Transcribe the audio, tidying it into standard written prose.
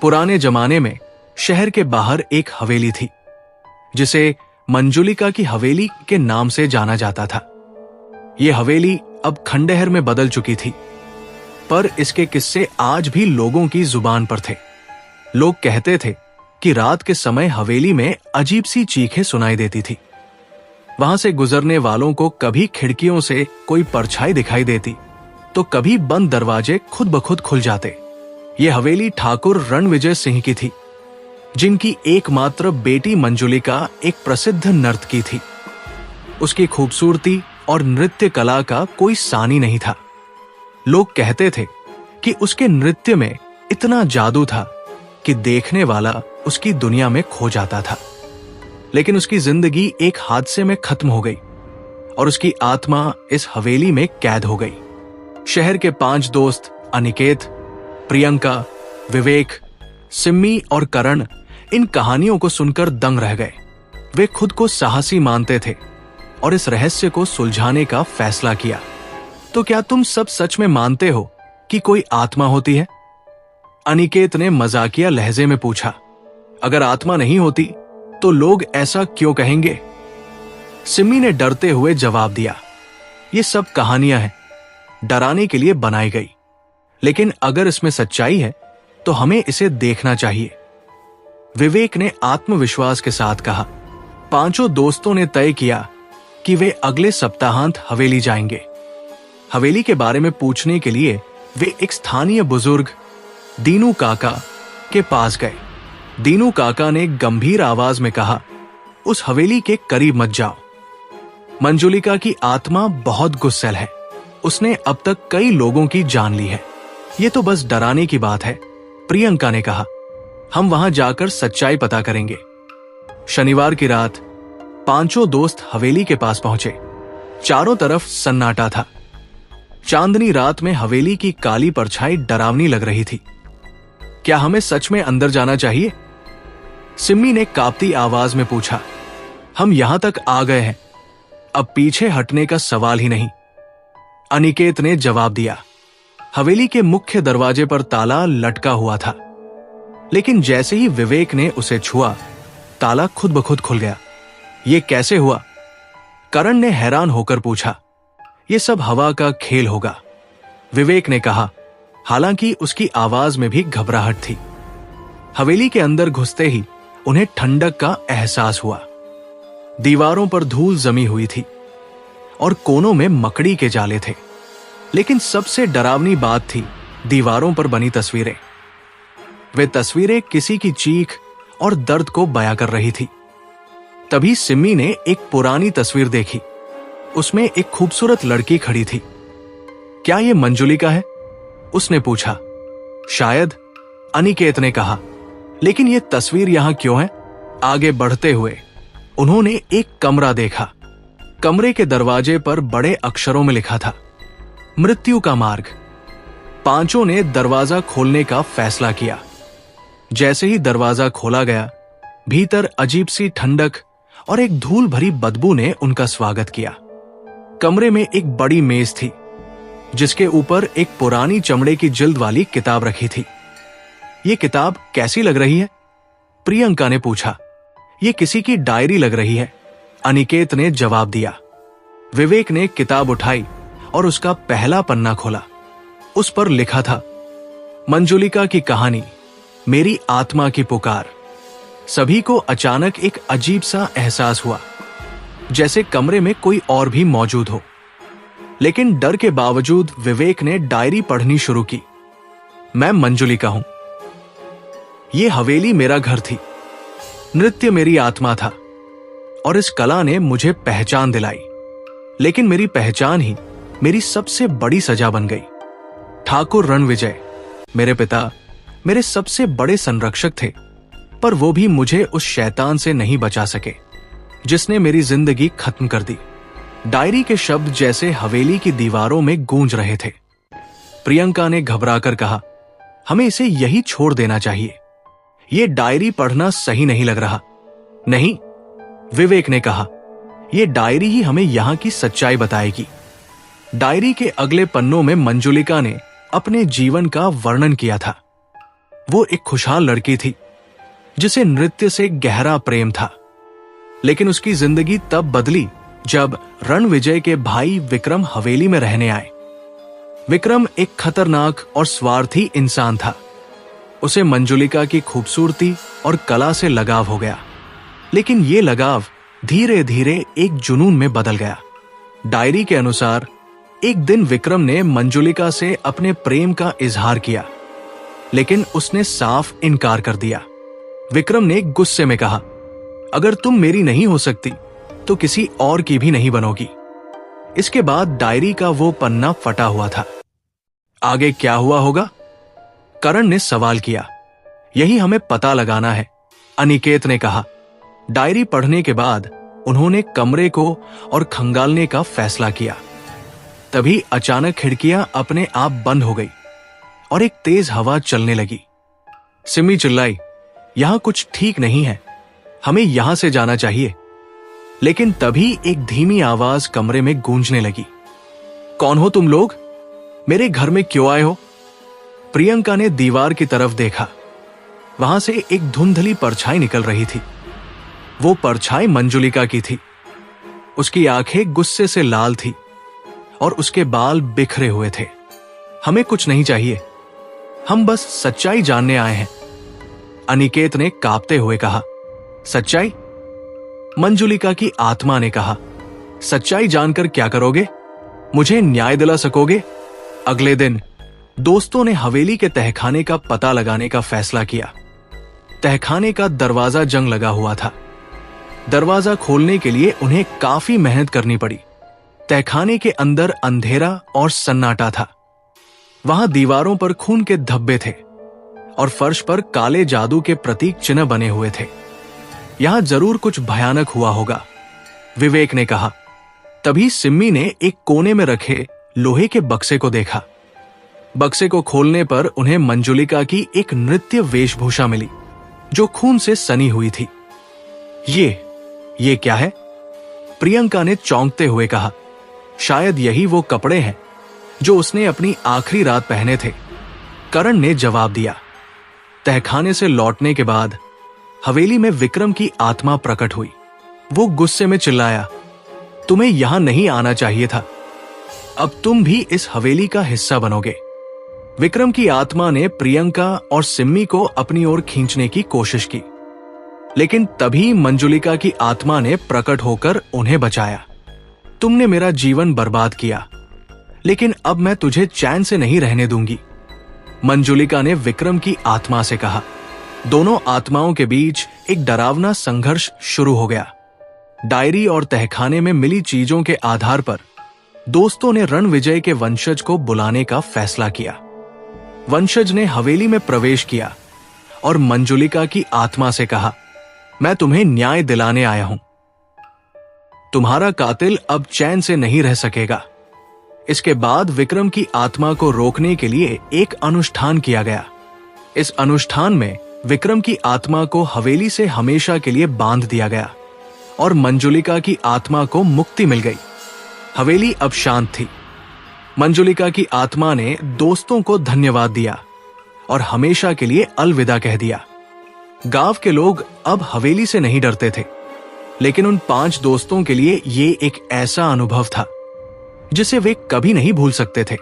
पुराने जमाने में शहर के बाहर एक हवेली थी जिसे मंजुलिका की हवेली के नाम से जाना जाता था। यह हवेली अब खंडहर में बदल चुकी थी, पर इसके किस्से आज भी लोगों की जुबान पर थे। लोग कहते थे कि रात के समय हवेली में अजीब सी चीखें सुनाई देती थी। वहां से गुजरने वालों को कभी खिड़कियों से कोई परछाई दिखाई देती तो कभी बंद दरवाजे खुद ब खुद खुल जाते। यह हवेली ठाकुर रणविजय सिंह की थी, जिनकी एकमात्र बेटी मंजुलिका एक प्रसिद्ध नर्तकी थी। उसकी खूबसूरती और नृत्य कला का कोई सानी नहीं था। लोग कहते थे कि उसके नृत्य में इतना जादू था कि देखने वाला उसकी दुनिया में खो जाता था। लेकिन उसकी जिंदगी एक हादसे में खत्म हो गई और उसकी आत्मा इस हवेली में कैद हो गई। शहर के 5 दोस्त अनिकेत, प्रियंका, विवेक, सिम्मी और करण इन कहानियों को सुनकर दंग रह गए। वे खुद को साहसी मानते थे और इस रहस्य को सुलझाने का फैसला किया। तो क्या तुम सब सच में मानते हो कि कोई आत्मा होती है? अनिकेत ने मजाकिया लहजे में पूछा। अगर आत्मा नहीं होती तो लोग ऐसा क्यों कहेंगे? सिम्मी ने डरते हुए जवाब दिया, ये सब कहानियां हैं, डराने के लिए बनाई गई। लेकिन अगर इसमें सच्चाई है तो हमें इसे देखना चाहिए। विवेक ने आत्मविश्वास के साथ कहा। 5 दोस्तों ने तय किया कि वे अगले सप्ताहांत हवेली जाएंगे। हवेली के बारे में पूछने के लिए वे एक स्थानीय बुजुर्ग दीनू काका के पास गए। दीनू काका ने गंभीर आवाज में कहा, उस हवेली के करीब मत जाओ। मंजुलिका की आत्मा बहुत गुस्सैल है। उसने अब तक कई लोगों की जान ली है। ये तो बस डराने की बात है। प्रियंका ने कहा, हम वहां जाकर सच्चाई पता करेंगे। शनिवार की रात 5 दोस्त हवेली के पास पहुंचे। चारों तरफ सन्नाटा था। चांदनी रात में हवेली की काली परछाई डरावनी लग रही थी। क्या हमें सच में अंदर जाना चाहिए? सिम्मी ने कांपती आवाज में पूछा। हम यहां तक आ गए हैं, अब पीछे हटने का सवाल ही नहीं, अनिकेत ने जवाब दिया। हवेली के मुख्य दरवाजे पर ताला लटका हुआ था, लेकिन जैसे ही विवेक ने उसे छुआ, ताला खुद ब खुद खुल गया। यह कैसे हुआ? करण ने हैरान होकर पूछा। यह सब हवा का खेल होगा, विवेक ने कहा, हालांकि उसकी आवाज में भी घबराहट थी। हवेली के अंदर घुसते ही उन्हें ठंडक का एहसास हुआ। दीवारों पर धूल जमी हुई थी और कोनों में मकड़ी के जाले थे। लेकिन सबसे डरावनी बात थी दीवारों पर बनी तस्वीरें। वे तस्वीरें किसी की चीख और दर्द को बयां कर रही थी। तभी सिम्मी ने एक पुरानी तस्वीर देखी। उसमें एक खूबसूरत लड़की खड़ी थी। क्या यह मंजुलिका है? उसने पूछा। शायद, अनिकेत ने कहा। लेकिन यह तस्वीर यहां क्यों है? आगे बढ़ते हुए उन्होंने एक कमरा देखा। कमरे के दरवाजे पर बड़े अक्षरों में लिखा था, मृत्यु का मार्ग। 5 ने दरवाजा खोलने का फैसला किया। जैसे ही दरवाजा खोला गया, भीतर अजीब सी ठंडक और एक धूल भरी बदबू ने उनका स्वागत किया। कमरे में एक बड़ी मेज थी, जिसके ऊपर एक पुरानी चमड़े की जिल्द वाली किताब रखी थी। यह किताब कैसी लग रही है? प्रियंका ने पूछा। यह किसी की डायरी लग रही है, अनिकेत ने जवाब दिया। विवेक ने किताब उठाई और उसका पहला पन्ना खोला। उस पर लिखा था, मंजुलिका की कहानी, मेरी आत्मा की पुकार। सभी को अचानक एक अजीब सा एहसास हुआ, जैसे कमरे में कोई और भी मौजूद हो। लेकिन डर के बावजूद विवेक ने डायरी पढ़नी शुरू की। मैं मंजुलिका हूं। यह हवेली मेरा घर थी, नृत्य मेरी आत्मा था और इस कला ने मुझे पहचान दिलाई। लेकिन मेरी पहचान ही मेरी सबसे बड़ी सजा बन गई। ठाकुर रणविजय, मेरे पिता, मेरे सबसे बड़े संरक्षक थे, पर वो भी मुझे उस शैतान से नहीं बचा सके जिसने मेरी जिंदगी खत्म कर दी। डायरी के शब्द जैसे हवेली की दीवारों में गूंज रहे थे। प्रियंका ने घबराकर कहा, हमें इसे यही छोड़ देना चाहिए। यह डायरी पढ़ना सही नहीं लग रहा। नहीं, विवेक ने कहा, यह डायरी ही हमें यहां की सच्चाई बताएगी। डायरी के अगले पन्नों में मंजुलिका ने अपने जीवन का वर्णन किया था। वो एक खुशहाल लड़की थी जिसे नृत्य से गहरा प्रेम था। लेकिन उसकी जिंदगी तब बदली जब रणविजय के भाई विक्रम हवेली में रहने आए। विक्रम एक खतरनाक और स्वार्थी इंसान था। उसे मंजुलिका की खूबसूरती और कला से लगाव हो गया, लेकिन ये लगाव धीरे धीरे एक जुनून में बदल गया। डायरी के अनुसार एक दिन विक्रम ने मंजुलिका से अपने प्रेम का इजहार किया, लेकिन उसने साफ इनकार कर दिया। विक्रम ने गुस्से में कहा, अगर तुम मेरी नहीं हो सकती तो किसी और की भी नहीं बनोगी। इसके बाद डायरी का वो पन्ना फटा हुआ था। आगे क्या हुआ होगा? करण ने सवाल किया। यही हमें पता लगाना है, अनिकेत ने कहा। डायरी पढ़ने के बाद उन्होंने कमरे को और खंगालने का फैसला किया। तभी अचानक खिड़कियां अपने आप बंद हो गई और एक तेज हवा चलने लगी। सिमी चिल्लाई, यहां कुछ ठीक नहीं है, हमें यहां से जाना चाहिए। लेकिन तभी एक धीमी आवाज कमरे में गूंजने लगी। कौन हो तुम लोग? मेरे घर में क्यों आए हो? प्रियंका ने दीवार की तरफ देखा। वहां से एक धुंधली परछाई निकल रही थी। वो परछाई मंजुलिका की थी। उसकी आंखें गुस्से से लाल थी और उसके बाल बिखरे हुए थे। हमें कुछ नहीं चाहिए, हम बस सच्चाई जानने आए हैं, अनिकेत ने कांपते हुए कहा। सच्चाई? मंजुलिका की आत्मा ने कहा। सच्चाई जानकर क्या करोगे? मुझे न्याय दिला सकोगे? अगले दिन दोस्तों ने हवेली के तहखाने का पता लगाने का फैसला किया। तहखाने का दरवाजा जंग लगा हुआ था। दरवाजा खोलने के लिए उन्हें काफी मेहनत करनी पड़ी। तहखाने के अंदर अंधेरा और सन्नाटा था। वहां दीवारों पर खून के धब्बे थे और फर्श पर काले जादू के प्रतीक चिन्ह बने हुए थे। यहां जरूर कुछ भयानक हुआ होगा, विवेक ने कहा। तभी सिम्मी ने एक कोने में रखे लोहे के बक्से को देखा। बक्से को खोलने पर उन्हें मंजुलिका की एक नृत्य वेशभूषा मिली जो खून से सनी हुई थी। ये क्या है? प्रियंका ने चौंकते हुए कहा। शायद यही वो कपड़े हैं जो उसने अपनी आखिरी रात पहने थे, करण ने जवाब दिया। तहखाने से लौटने के बाद हवेली में विक्रम की आत्मा प्रकट हुई। वो गुस्से में चिल्लाया, तुम्हें यहां नहीं आना चाहिए था, अब तुम भी इस हवेली का हिस्सा बनोगे। विक्रम की आत्मा ने प्रियंका और सिम्मी को अपनी ओर खींचने की कोशिश की, लेकिन तभी मंजुलिका की आत्मा ने प्रकट होकर उन्हें बचाया। तुमने मेरा जीवन बर्बाद किया, लेकिन अब मैं तुझे चैन से नहीं रहने दूंगी, मंजुलिका ने विक्रम की आत्मा से कहा। दोनों आत्माओं के बीच एक डरावना संघर्ष शुरू हो गया। डायरी और तहखाने में मिली चीजों के आधार पर दोस्तों ने रणविजय के वंशज को बुलाने का फैसला किया। वंशज ने हवेली में प्रवेश किया और मंजुलिका की आत्मा से कहा, मैं तुम्हें न्याय दिलाने आया हूं। तुम्हारा कातिल अब चैन से नहीं रह सकेगा। इसके बाद विक्रम की आत्मा को रोकने के लिए एक अनुष्ठान किया गया। इस अनुष्ठान में विक्रम की आत्मा को हवेली से हमेशा के लिए बांध दिया गया और मंजुलिका की आत्मा को मुक्ति मिल गई। हवेली अब शांत थी। मंजुलिका की आत्मा ने दोस्तों को धन्यवाद दिया और हमेशा के लिए अलविदा कह दिया। गांव के लोग अब हवेली से नहीं डरते थे, लेकिन उन 5 दोस्तों के लिए ये एक ऐसा अनुभव था जिसे वे कभी नहीं भूल सकते थे।